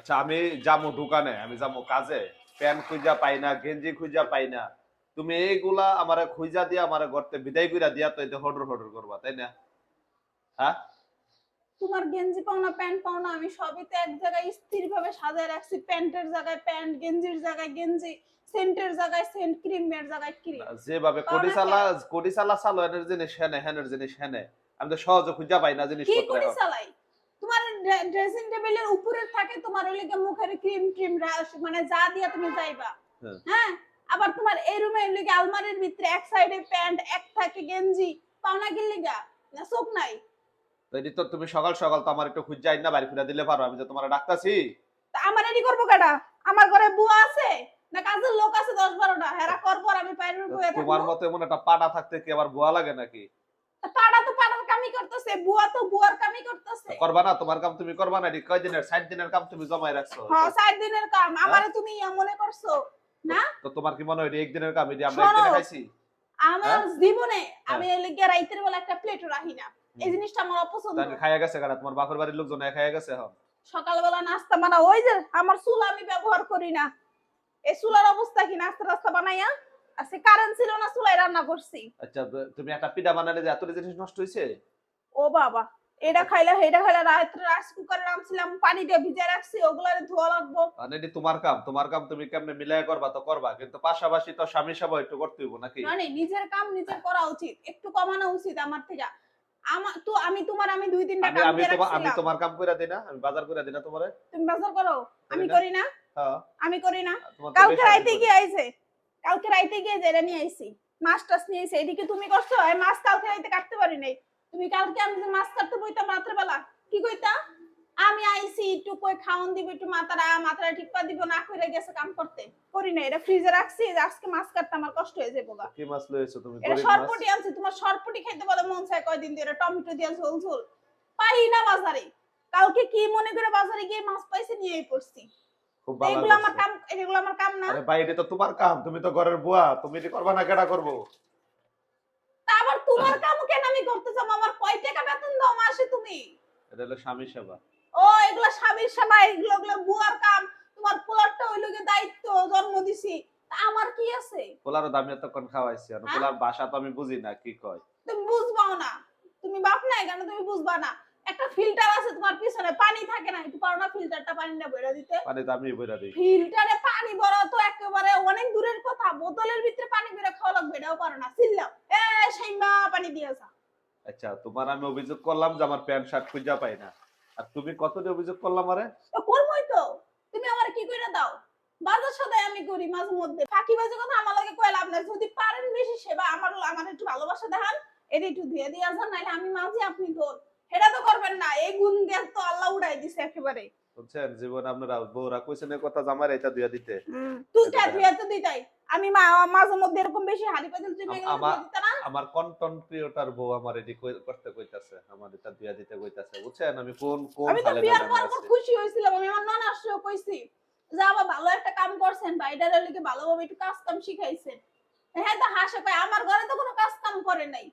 আচ্ছা আমি যাবো দোকানে, আমি যাবো কাজে, প্যান্ট খুঁজা পাই না, গেঞ্জি খুঁজা পাই না, তুমি এইগুলা আমারে খুঁজা দিয়া আমারে গর্তে বিদায় কইরা দিয়া তো এতে হডর হডর করবা, তাই না? হ্যাঁ, তোমার গেঞ্জি পাও না প্যান্ট পাও না, আমি সবই তো এক জায়গায় স্থিরভাবে সাজায় রাখছি। প্যান্টের জায়গায় প্যান্ট, গেঞ্জির জায়গায় গেঞ্জি, সেন্টের জায়গায় সেন্ট, ক্রিমের জায়গায় ক্রিম। যেভাবে পাও না কে? কোটি চালা চালো এনের জিনিস হেনে, হেনের জিনিস হেনে, আমি তো সহজে খুঁজা পাই না কি জিনিসপত্র করে এখন। চালাই? তোমার ড্রেসিং টেবিলের উপরে থাকে তোমার ওই লিগে মুখের ক্রিম ট্রিম রাশ, মানে যা দিয়া তুমি যাইবা। হ্যাঁ। হ্যাঁ, আবার তোমার এই রুমে লিগে আলমারির ভিতরে এক সাইডে প্যান্ট, এক থাকে গেঞ্জি। পাও না কি লিগা? না চোখ নাই? তো এটি তো তুমি সকাল সকাল তো আমার একটু খুঁজা আইন না বাড়ি ফিরা দিলে পারো, আমি যে তোমার ডাকতাছি। তা আমার রেডি করবো কেডা? আমার ঘরে বুয়া আছে না কাজের লোক আছে 10-12টা? হেরা করবো আর আমি বাইরের বইয়া তোমার থাকবো? মতো এমন একটা পাটা থাকতে কি আবার ভুয়া লাগে নাকি? পাড়া তো পাড়ার কামই করতেছে, বুয়া তো বুয়ার কামই করতেছে। করবা না, তোমার কাম তুমি করবা না, এটি কয় দিনের 60 দিনের কাম তুমি জমাই রাখছো। হ্যাঁ, 4 দিনের কাম হ্যাঁ? আমারে তুমি মনে করছো না? তো তোমার কি মনে হয় এটি একদিনের কাম, এটি আমরা শোনো, একদিনে খাইছি? আমার হ্যাঁ, জীবনে হ্যাঁ। আমি এলিগে রাইতের বেলা একটা প্লেটও রাখি না। এই জিনিসটা আমার অপছন্দ। তাহলে খাইয়া গেছে কারা, তোমার বাপের বাড়ির লোকজন খাইয়া গেছে এখন? সকালবেলা নাস্তা বানা, ওই যে আমার চুলা আমি ব্যবহার করি না। এই চুলার অবস্থা কি? নাস্তা রাস্তা বানাইয়া আজকে কারেন্ট ছিল না, চুলায় রান্না করছি। আচ্ছা তুমি একটা পিঠা বানালে যে এত জিনিস নষ্ট হয়েছে? ও বাবা, এটা খাইলে হেটা খাইলে, রাত্রে রাইস কুকারে রাখছিলাম, পানি দিয়ে ভিজে রাখছি, ওগুলারে ধোয়া লাগবো। মানে এটি তোমার কাম, তোমার কাম তুমি কেমনে মিলাই করবা তো করবা, কিন্তু পাশাপাশি তো স্বামী সেবা একটু করতে হইব নাকি? মানে নিজের কাম নিজের করা উচিত, একটু কমানো উচিত আমার থেকে। আমার তো আমি 2-3টা আমি কাম আমি দিয়ে তোমার আমি রাখছিলাম। তোমার কাম কইরা দিই না, আমি বাজার কইরা দিই না তোমারে? তুমি বাজার করো? করি আমি না? করি না? হ্যাঁ। আমি করি না? তোমার তো কালকে বেশি আমি রাইতে করি। গিয়ে আইছে, কালকে রাইতে গিয়ে জেরা নিয়ে আইছি, মাছ টাছ নিয়ে আইছে। এদিকে তুমি করছো এই মাছ কালকে রাইতে কাটতে পারি নাই। তুমি কালকে আমি যে মাছ কাটতে বইতাম রাত্রে বেলা, কি কইতা? আমি আইছি একটু কই খাওন দিব, একটু মাথাটা টিপা দিব, না কইরা গেছে কাম করতে। করি না, এটা ফ্রিজে রাখছি, যে আজকে মাছ কাটতে আমার কষ্ট হয়ে যাবে গা। কি মাছ লইছো তুমি, এটা গরিব মাছ? সরপুটি আনছি, তোমার সরপুটি খাইতে বলে মন চায় কয়দিন ধরে, টমেটো দিয়ে ঝোল ঝোল। পাই না বাজারে। কালকে কি মনে করে বাজারে গিয়ে মাছ পাইছে নিয়েই পড়ছি। খুব তো ভালো এগুলো আমার করছো। কাম, এগুলো আমার কাম না? আরে ভাই এটা তো তোমার কাম, তুমি তো ঘরের বুয়া, তুমি এটি করবা না কেডা করবো? তা আবার তোমার কাম কেন আমি করতে যাব? আমার কয় টাকা বেতন দাও মাসে তুমি? এটা হলো স্বামী সেবা। ও এগুলা স্বামীর সেবা, এগুলো বুয়ার কাম। তোমার পোলারটা হইলো গিয়ে দায়িত্ব, জন্ম দিছি। তা আমার কি আছে? পোলারও দামি এতক্ষণ খাওয়াইছি, আর হ্যাঁ, পোলার বাসা তো আমি বুঝি না কি কয়। তুমি বুঝবাও না। তুমি বাপ নাই কেন তুমি বুঝবা না? একটা ফিল্টার আছে তোমার পিছনে, পানি থাকে না, একটু পারো না ফিল্টারটা পানিটা ভরে দিতে? পানি তো আমি বইরা দিই। ফিল্টারে পানি ভরা তো একেবারে অনেক দূরের কথা, বোতলের ভিতরে পানি ভরে খাওয়া লাগবে, এটাও পারো না। চিল্লাও এ সাইমা পানি দিয়েছা। আচ্ছা তোমার আমি অভিযোগ করলাম যে আমার প্যান্ট শার্ট খুঁজা পাই না, আর তুমি কতটি অভিযোগ করলাম আরে? তো করবোই তো। তুমি আমার কি কইরা দাও? বাজার সদাই আমি করি মাঝে মধ্যে। ফাঁকিবাজি কথা আমার লগে কই লাভ নাই। যদি পারেন বেশি সেবা আমার একটু ভালোবাসা দেখান। এটা একটু দিয়ে দিয়ে যান, নাইলে আমি মাঝি আপনি ধর। সেটা তো করবেন না। এই গুণ জ্ঞান তো আল্লাহ উড়াই দিছে একেবারে। বুঝছেন, জীবনে আপনারা বউরা কইছেন এই কথা জামাই এটা দিয়া দিতে। তুই এই যে কা দেখেন, তুই এত দিতাই। আমি মাঝে মধ্যে এরকম বেশি হাড়ি পাতিল তুই গেলে আমার দিয়ে দিতা না? আমার কন্টেন্ট ক্রিয়েটর বউ আমার এটি করতে কইতাছে, আমার এটা দিয়া দিতে কইতাছে, বুঝছেন আমি কোন কোন আমি তো হালে বিয়ার আমি পর আছি। খুশি হয়েছিলাম। আমি আমার ননাসকেও কইছি যে আবার ভালো একটা কাম করছেন, ভাইটার লিগে ভালোভাবে একটু কাজ কাম শিখাইছেন। হ্যাঁ, তো হাসে কয় আমার ঘরে তো কোনো কাজ কাম করে নাই,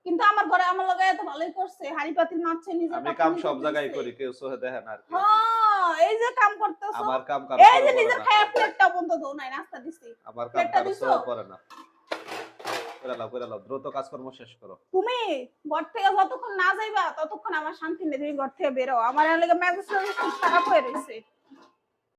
কিন্তু আমার ঘরে আমার লগে এত ভালোই করছে, হাড়ি পাতিল মারছে, নিজের আমি কাপড় কাম নিজে সব জায়গায় ধুইছে। করি, কেউ সোহে দেখে না আর কি। হ্যাঁ, এই যে কাম করতেছো, আমার কাম কারো এই চোখে যে পড়ে নিজের না। খায়া প্লেটটা বন্ধ ধো নাই, নাস্তা দিছি, আমার কাম প্লেটটা কারো দিছো। চোখে পড়ে না। করে লাও দ্রুত কাজকর্ম শেষ করো। তুমি ঘর থেকে যতক্ষণ না যাইবা ততক্ষণ আমার শান্তি নেই। তুমি ঘর থেকে বেরো, আমার এলাকা মেজাজ খারাপ হয়ে রয়েছে।